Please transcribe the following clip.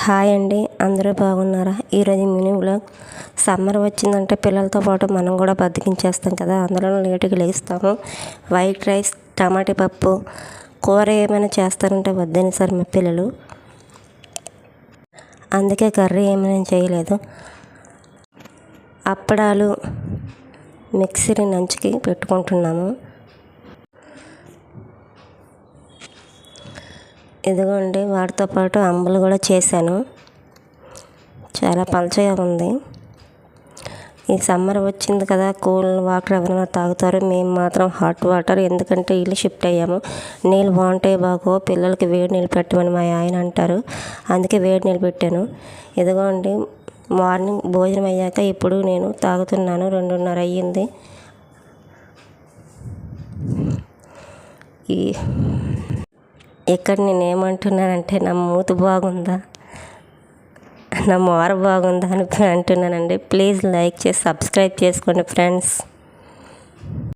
Hi అండి, అందరూ బాగున్నారా? ఈరోజు మినీ వ్లాగ్. సమ్మర్ వచ్చిందంటే పిల్లలతో పాటు మనం కూడా బద్దకించేస్తాం కదా. అందులో లేటుగా లేస్తాము. వైట్ రైస్, టమాటా పప్పు, కూర ఏమైనా చేస్తారంటే వద్దని సార్ మా పిల్లలు. అందుకే కర్రీ ఏమైనా చేయలేదు. అప్పడాలు మిక్సీని నంచుకి పెట్టుకుంటున్నాము. ఇదిగోండి, వాటితో పాటు అంబలు కూడా చేశాను. చాలా పలచగా ఉంది. ఈ సమ్మర్ వచ్చింది కదా, కూల్ వాటర్ ఎవరైనా తాగుతారు. మేము మాత్రం హాట్ వాటర్, ఎందుకంటే ఇల్లు షిఫ్ట్ అయ్యాము. నీళ్ళు బాగుంటాయి బాగో, పిల్లలకి వేడి నీళ్ళు పెట్టమని మా ఆయన అంటారు. అందుకే వేడి నీళ్ళు పెట్టాను. ఇదిగోండి, మార్నింగ్ భోజనం అయ్యాక ఇప్పుడు నేను తాగుతున్నాను. 2:30 అయ్యింది. ఇక్కడ నేను ఏమంటున్నానంటే, నా మూతి బాగుందా, నా మోర బాగుందా అని అంటున్నానండి. ప్లీజ్ లైక్ చేసి సబ్స్క్రైబ్ చేసుకోండి ఫ్రెండ్స్.